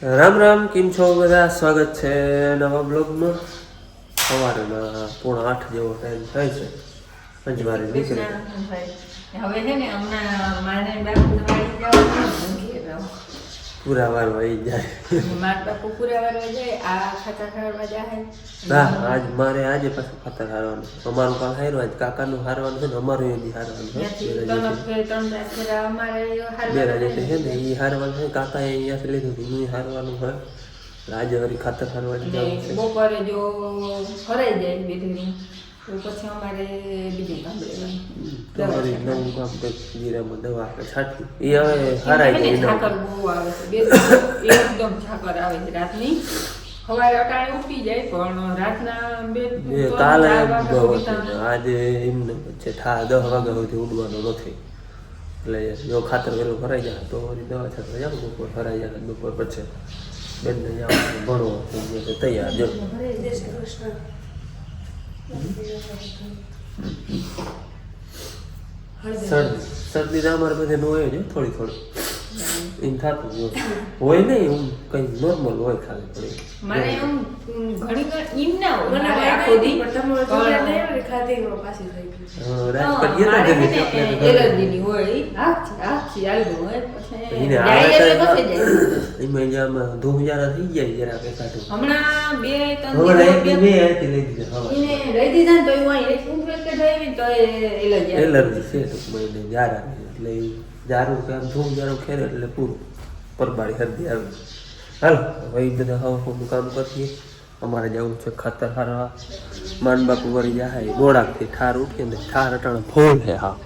રામ રામ, કેમ છો બધા? સ્વાગત છે નવા બ્લોગમાં. સવારના 7:30 જેવો ટાઈમ થાય છે. પંચવારે નીકળે હવે છે ને હમણાં મારે બાપુ વાળી જવાનું પૂરા વાર વહી જાય. મારા બાપુ પૂરા વાર જાય. આ ખાતા ખાવા જાય. હા, આજે પાછું ખાતર હારવાનું. અમારું કાલ હાર્યું, આજ કાકાનું હારવાનું છે ને અમારું એની હારવાનું છે. અમારે બે રાજા છે ને એ હારવાનું છે. કાકા અહીંયાથી લીધું હતું, હું હારવાનું હોય. આજે વળી ખાતર હારવાની જવાનું છે. બપોરે જો ફરાઈ જાય બેઠી તો પછી અમારે બીજું કામ તમારી નવું કામ જીરામાં દવા છાંટી એ હવે હારાઈ ગઈ. ઝાકર બહુ આવે છે, એકદમ ઝાકર આવે છે રાતની. સવારે અટાણે ઉઠી જાય પણ રાતના કાલે આજે એમને છે 10 વાગ્યા સુધી ઉડવાનું નથી. એટલે જો ખાતર પેલું ભરાઈ જાય તો દવા છાંટવા જાવ. બપોર ભરાઈ જાય બપોર પછી બેનને જવાનું ભણવો તૈયાર. જો શરદી તો અમારે બધે હોય જ થોડી થોડી એમ થતું હોય નહીં. હું કઈ નોર્મલ હોય ખાલી થોડી. મને એમ ઘણી એમ ના હોય મને આખો દી એલર્જીની હોય આખી આલ્બમ હોય પછી એમાં જામાં ધૂમ જારા થઈ જાય જરા કે કાઢું. હમણાં 2-3 લઈ દીધા તો એલર્જી છે ટૂંકમાં જારા એટલે જારું કે આમ ધૂમ જારું ખેરે એટલે પૂરું પરબારી શરદી આવી. હાલો હવે એ બધા હવાનું કામ કરીએ. અમારે જવું છે ખાતર હારવા. માનબાપુ વળી જાય ગોળાકથી ઠાર ઉઠીએ ને ઠાર અટાણે ફૂલ છે. હા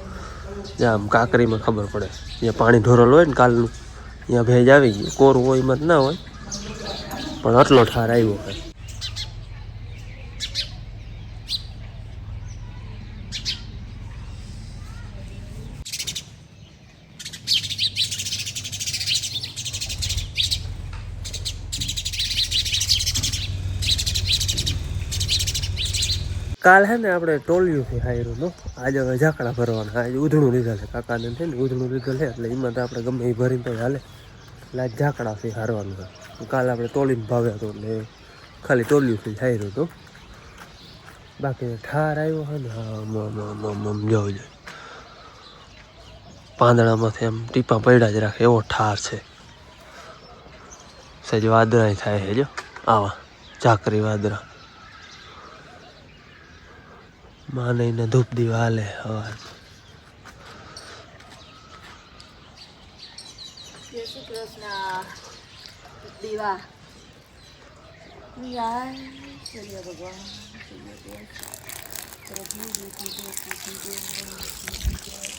જ્યાં આમ કાકરીમાં ખબર પડે જ્યાં પાણી ઢોરેલું હોય ને કાલનું ત્યાં ભેજ આવી ગયું. કોરું હોય એમાં જ ના હોય પણ આટલો ઠાર આવ્યો હોય. કાલ હે ને આપણે ટોલિયું છે હાયરું નો. આજે હવે ઝાકડા ભરવાના. આજે ઉધણું લીધા છે કાકાને છે ને ઉધણું લીધેલ છે એટલે એમાં તો આપણે ગમે એ ભરીને તો હાલે. એટલે આજ ઝાકડા છે હારવાનું છે. કાલે આપણે ટોલીને ભાવ્યા હતો એટલે ખાલી ટોલિયું છે હાયરું હતું. બાકી ઠાર આવ્યો છે ને હા જવું જોઈએ. પાંદડામાંથી આમ ટીપા પડ્યા જ રાખે એવો ઠાર છે. સજ વાદળા થાય છે જો આવા ઝાકરી વાદળા. માને ને ધૂપ દીવા હાલે હવાર. જય શ્રી કૃષ્ણ દીવા ભગવાન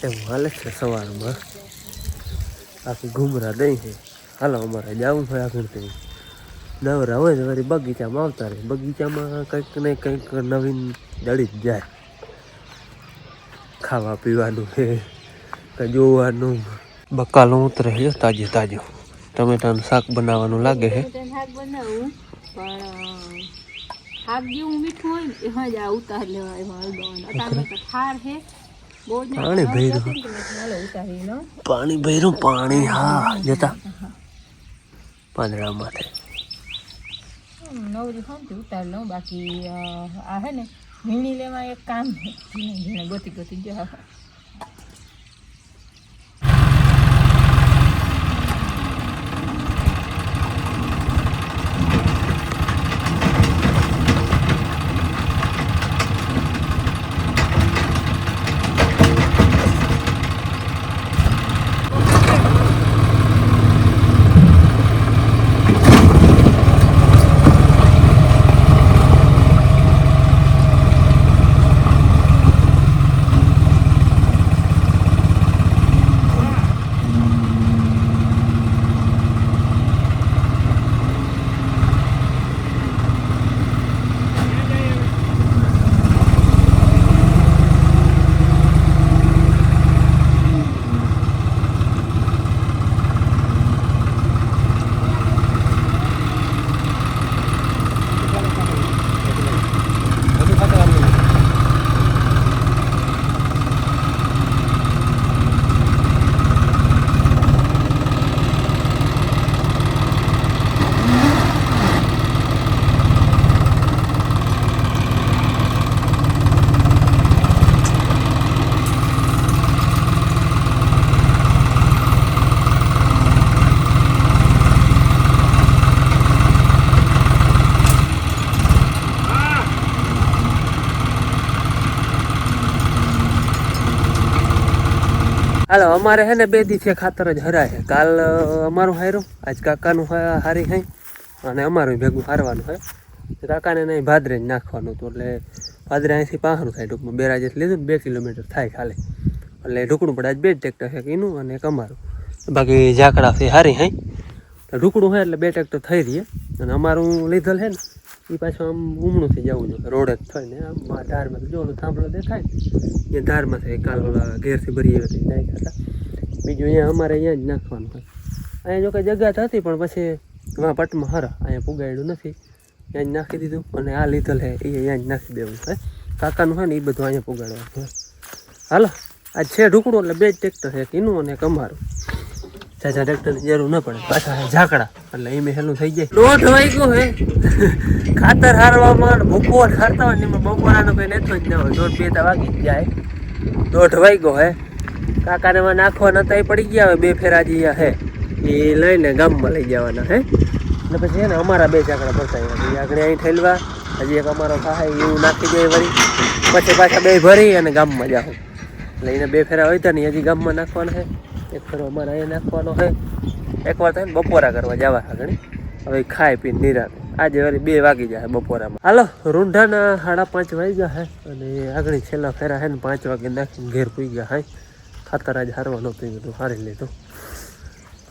એમ હાલે છે સવારમાં. આખી ઘૂમરા દઈ છે. હાલો અમારે જવું હોય આગળ નવરા હોય ને વળી બગીચામાં આવતા રહે. બગીચામાં કંઈક ને કંઈક નવીન દળી જ જાય. ખાવા પીવાનું છે કે જોવાનું. બકાલું ઉતરે છે તાજે તાજું. ટમેટાનું શાક બનાવવાનું લાગે છે. શાક બનાવું પણ શાક જેવું મીઠું હોય ને એમાં જ આ ઉતાર લેવા એમાં હળદવાનું ઠાર છે. પાણી ભર્યું પાણી ભર્યું પાણી. હા જતા પાંદડામાંથી નવરી શાંતિ ઉતાર લઉં. બાકી આ હે ને વીણી લેવા એક કામ છે. ઝીણે ગોતી જો હાલો અમારે હે ને 2 દિવસે ખાતર જ હરાય છે. કાલ અમારું હાર્યું, આજ કાકાનું હારી હાઈ અને અમારું ભેગું હારવાનું છે. કાકાને નહીં ભાદરે જ નાખવાનું હતું, એટલે ભાદરે અહીંથી પાહરું થાય ટૂંકમાં. બેરાજ લીધું ને 2 કિલોમીટર થાય ખાલી, એટલે ઢુકડું પડે. આજ 2 ટ્રેક્ટર છે, એનું અને એક અમારું. બાકી ઝાકડાથી હારી હાઈ તો ઢુકડું હોય એટલે 2 ટ્રેક્ટર થઈ રહીએ. અને અમારું લીધેલ છે ને એ પાછું આમ ઉમણુંથી જવું જોઈએ, રોડ જ થઈને આમ ધારમાં જો થાંભલો દેખાય એ ધારમાં થાય. કાલ ઓલા ઘેરથી ભરી હતી નાખ્યા હતા. બીજું અહીંયા અમારે અહીંયા જ નાખવાનું હોય. અહીંયા જો કંઈ જગ્યા હતી પણ પછી વાં પટમાં હરા અહીંયા પુગાડ્યું નથી, ત્યાં જ નાખી દીધું. અને આ લીધેલ છે એ અહીંયા જ નાખી દેવું છે. કાકાનું હોય ને એ બધું અહીંયા પુગાડવાનું હોય. હાલો આજ છે ઢુકડું એટલે 2 જ ટ્રેક્ટર છે, એક એનું અને એક અમારું. ચાચા ટ્રેક્ટરની જરૂર ન પડે, પાછા ઝાકડા એટલે એમ હેલું થઈ જાય. 1:30 વાગ્યો હે ખાતર હારવામાં. બપોર હારતા હોય ને એમાં બપોરાનો કંઈ નેતો જ ના હોય, 1:30-2 વાગી જ જાય. 1:30 વાગ્યો હે. કાકાને એમાં નાખવા નતા એ પડી ગયા હવે 2 ફેરા જે હે એ લઈને ગામમાં લઈ જવાના હે. એટલે પછી છે ને અમારા 2 ઝાકડા ભરતા આગળ અહીં ઠેલવા. હજી એક અમારો થાય એવું નાખી જાય વળી, પછી પાછા 2 ભરી અને ગામમાં જાઓ. એટલે એને 2 ફેરા હોય ને હજી ગામમાં નાખવાના છે. એક ફેરો અમારે અહીંયા નાખવાનો છે. એકવાર થાય ને બપોરા કરવા જવા આગળ. હવે ખાઈ પીને નિરાતે આજે વળી 2 વાગી જાય બપોરામાં. હાલો રૂંઢાના 5:30 વાગ્યા હે અને આગળ છેલ્લા ફેરા હે ને 5 વાગે નાખીને ઘેર પૂઈ ગયા હે. ખાતર આજે હારવાનું હતું, બધું હારી લીધું.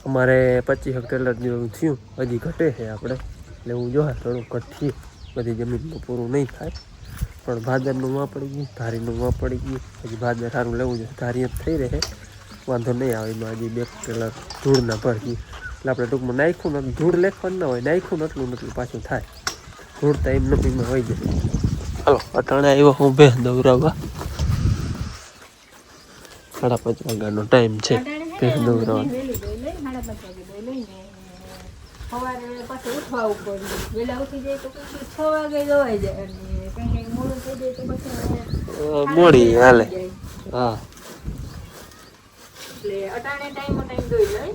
અમારે 25 હેક્ટર જેવું થયું, હજી ઘટે છે આપણે એટલે હું જોવા થોડું ઘટ થયું. બધી જમીનમાં પૂરું નહીં થાય પણ ભાદરનું માં પડી ગયું, ધારીનું માં પડી ગયું. હજી ભાદર સારું લેવું જોઈએ, ધારી જ થઈ રહે વાંધો નહીં આવે. એમાં હજી 2 ટેલર ધૂળના ભરી એટલે આપણે ટૂંકમાં નાખ્યું ને ધૂળ લેખવાનું ના હોય, નાખ્યું ને એટલું પાછું થાય. ધૂળ તો એમ નથી એમાં હોય જાય. હાલો અટાણે આવ્યો હું ભેંસ દોરાવવા. 5:30 વાગ્યાનો ટાઈમ છે ભેંસ દોરાવવા. સવારે પાછું ઉઠવા ઉપર વહેલા ઉઠી જાય તો પછી 6 વાગે દવાઈ જાય, અને કંઈક મોડું થઈ જાય તો પછી મોડી હાલે. હા એટલે અટાણે ટાઈમ દોઈ લઈ.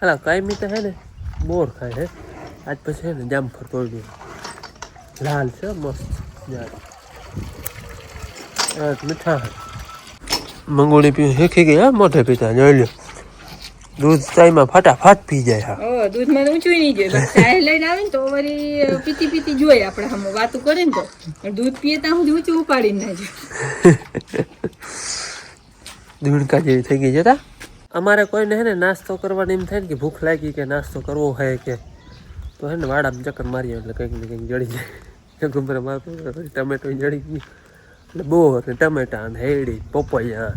હાલા કાયમી તો હે ને બોર ખાય હે. આજ પછી હે ને જામફળ તોડ્યું, લાલ છે મસ્ત મીઠા. મંગોળી પી શીખી ગયા મોઢે પીતા જોઈ લ્યો. દૂધ ચાયમાં ફટાફટ પી જાય. હા દૂધમાં ઊંચું નહીં જોઈએ, ચાય લઈને આવે ને તો વળી પીતી જોઈએ આપણે હમ વાતું કરે ને તો દૂધ પીએ ત્યાં સુધી ઊંચું ઉપાડીને ના જાય. દૂધકા જેવી થઈ ગઈ જતા. અમારે કોઈને હે ને નાસ્તો કરવાની એમ થાય ને કે ભૂખ લાગી કે નાસ્તો કરવો હોય કે તો હે ને વાડામાં ચક્કર મારીએ એટલે કંઈક ને કંઈક જડી જાય. ગમરે મારતો ટમેટો જડી ગયું એટલે બોર ને ટમેટા ને હેડી પપૈયા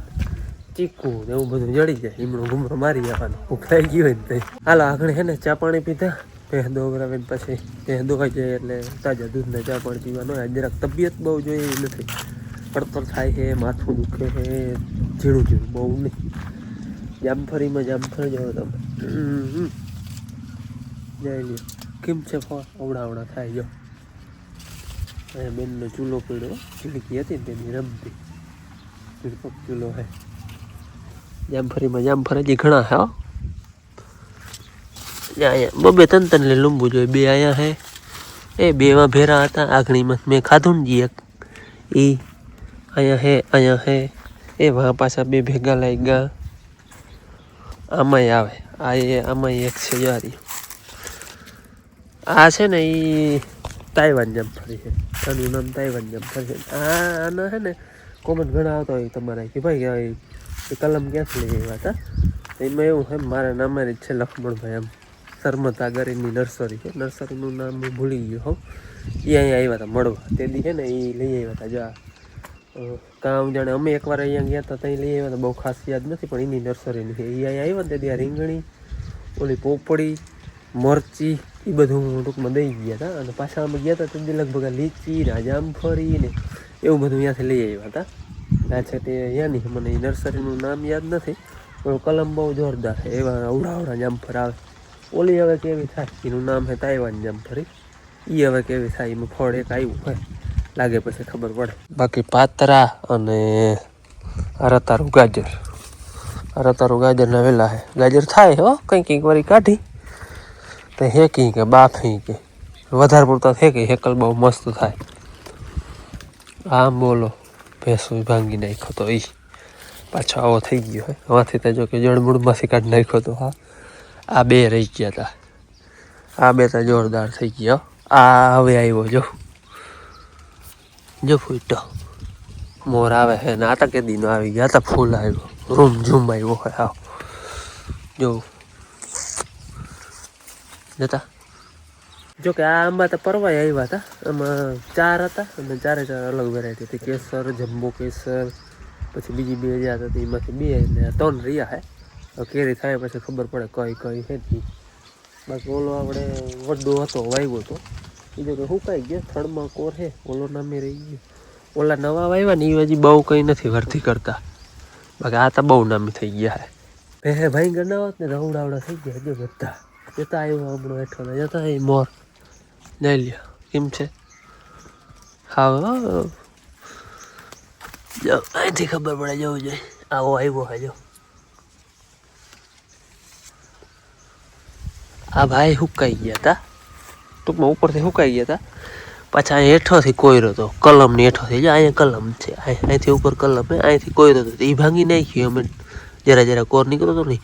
ચીકુ ને એવું બધું જડી જાય. ઈમણો ઘુમરો મારી જવાનો ભૂખ લાગી હોય ને તઈ. હાલો આગળ હે ને ચા પાણી પીધા, ભેંસ દોવરાવીને પછી ભેંસ દોવાઈ જાય એટલે તાજા દૂધને ચા પાણી પીવાનું હોય. જરાક તબિયત બહુ જોઈએ એવી નથી, પડતર થાય છે, માથું દુખે છે, ઝીણું બહુ નહીં. જામફળીમાં જામફળ જાઓ તમે જઈ લ્યો. કેમ છે ફળ અવડા થાય જો. અહીંયા બેનનો ચૂલો પડ્યો, ચીડકી હતી ને તેની રમતી ચીડપક ચૂલો હે. જામફળીમાં જામફળ હજી ઘણા હે. અહીંયા 2-3 લે લંબુ જોઈએ. 2 અહીંયા હે, એ 2માં ભેરા હતા. આગળીમાં મેં ખાધું ને જી એક એ અહીંયા હે એ વાં પાછા 2 ભેગા લાગી ગયા. આમાંય આવે આમાંય એક છે યારી. આ છે ને એ તાઇવાન જામફળી છે, આનું નામ તાઇવાન જામફળ છે. આના છે ને કોમેન્ટ ઘણા આવતા હોય તમારા કે ભાઈ એ કલમ ક્યાંથી લઈ આવ્યા હતા. એમાં એવું છે મારા નામારી જ છે લક્ષ્મણભાઈ, એમ સરમતા ગરીની નર્સરી છે, નર્સરીનું નામ હું ભૂલી ગયો હોઉં. એ અહીંયા આવ્યા હતા મળવા તે દી છે ને એ લઈ આવ્યા હતા. જો કામ જાણે અમે એકવાર અહીંયા ગયા હતા ત્યાં લઈ આવ્યા હતા, બહુ ખાસ યાદ નથી પણ એની નર્સરીની છે. એ અહીંયા આવ્યા ને તે રીંગણી, ઓલી પોપડી મરચી એ બધું ટૂંકમાં દઈ ગયા હતા. અને પાછા અમે ગયા હતા તે લગભગ આ લીચી ને જામફળી ને એવું બધું ત્યાંથી લઈ આવ્યા હતા. આ છે તે ત્યાંની મને એ નર્સરીનું નામ યાદ નથી, પણ કલમ બહુ જોરદાર છે. એવા અવડા જામફળ આવે. ઓલી હવે કેવી થાય એનું નામ છે તાઇવાન જામફળી. એ હવે કેવી થાય એનું ફળ એક આવ્યું હોય લાગે પછી ખબર પડે. બાકી પાતરા અને રતારું ગાજર, રતારું ગાજરના વેલા છે. ગાજર થાય હો કંઈક વારી કાઢી તો હેકી કે બાફી કે વધારે પૂરતા હેકી હેકલ બહુ મસ્ત થાય. આમ બોલો ભેંસું ભાંગી નાખ્યો તો એ પાછો આવો થઈ ગયો હે. આમાંથી તો જો કે જળમૂળમાંથી કાઢી નાખ્યો તો. હા આ બે રહી ગયા હતા, આ બે તો જોરદાર થઈ ગયા. આ હવે આવ્યો જો ફૂટો મોર આવે છે ને. આ તો કે દીનો આવી ગયા હતા, ફૂલ આવ્યો, રૂમ ઝૂમ આવ્યો હોય. આવ જો જતા જો કે આ આંબા તો પરવાય આવ્યા હતા. આમાં 4 હતા અને 4 અલગ વેરાયટી હતી. કેસર, જમ્બો કેસર, પછી બીજી 2 જ્યાં હતી એમાંથી 2 ને 3 રહ્યા હે. કેરી થાય પછી ખબર પડે કઈ કઈ હતી. બાકી ઓલો આપણે વડો હતો વાવ્યો હતો એ જો કે સુકાઈ ગયો, થડમાં કોર હે. ઓલો નામે રહી ગયો. ઓલા નવા વાવ્યા ને એ હજી બહુ કંઈ નથી વર્તી કરતા. બાકી આ તો બહુ નામી થઈ ગયા હે. હે ભાઈ ગણા હોત ને રવડાવડા થઈ ગયા હજુ બધા. જતા આવ્યો હમણાં હેઠો જતા એ મોર લઈ લ્યો. કેમ છે? હા જો અહીંથી ખબર પડે જવું જોઈએ. આવો આવ્યો હે જો. આ ભાઈ સુકાઈ ગયા હતા, ટૂંકમાં ઉપરથી સુકાઈ ગયા હતા. પાછા અહીં હેઠોથી કોયરો હતો, કલમની હેઠોથી. જો અહીંયા કલમ છે, અહીંથી ઉપર કલમ છે, અહીંથી કોયરો હતો એ ભાંગી નાખ્યું. અમે જરા કોર નીકળતો હતો નહીં.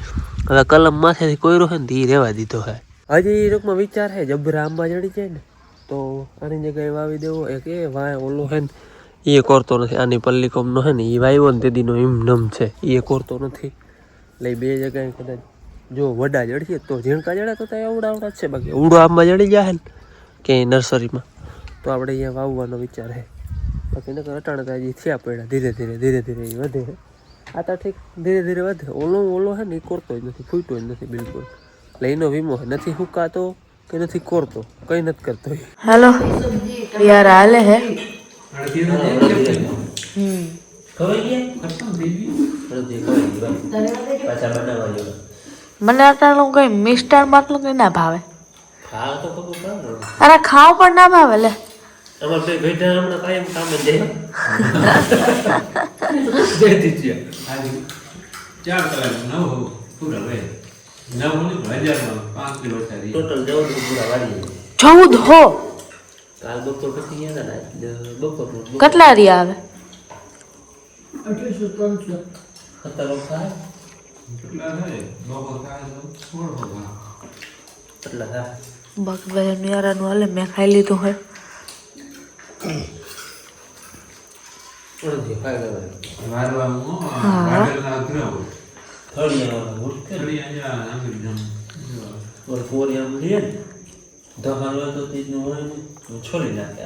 હવે કલમ માથેથી કોયરો છે ને એ રહેવા દીધો છે. હજી ટૂંકમાં વિચાર છે જબરા આંબા ચડી જાય ને તો આની જગ્યાએ વાવી દેવો. એક એ વાય ઓલો છે ને એ કોરતો નથી. આની પલ્લી કોમનો છે ને એ વાવ્યો ને તે દીનો એમ નમ છે, એ કોરતો નથી. એટલે 2 જગ્યાએ કદાચ જો વડા જડીએ તો ઝીણકા જડે તો અવડા જ છે. બાકી ઉડો આંબા જડી જાય ને કે નર્સરીમાં તો આપણે અહીંયા વાવવાનો વિચાર છે. બાકી નકર અટાણે હજી થયા પડ્યા ધીરે ધીરે એ વધે. આ તો ઠીક ધીરે ધીરે વધે. ઓલો છે ને એ કોરતો જ નથી, ફૂટતો જ નથી બિલકુલ. એટલે એનો વીમો નથી હુકાતો કે નથી કોરતો, કંઈ નથી કરતો. हेलो यार हाले है મને આટલું કઈ મિષ્ટાન બાટલું કઈ ના ભાવે. અરે ખાવ પણ ના ભાવે લે. અમાર બે બેઠા હમણાં કાયમ કામ જ જાય. જયતી છે આજે 4 કલાક ન હો પૂરા વે 9,000 કિલો સારી ટોટલ 14 પૂરા વાળી 14 હો. કાલ બપોર પછી ગયા ને બપોર કેટલા રિયા આવે? 2800 ખતરો થાય કેટલા થાય બપોર થાય તો 16 કેટલા થાય. બાકી ભાઈ યારાનું હાલે મેં ખાઈ લીધું હોય. છોડી નાખે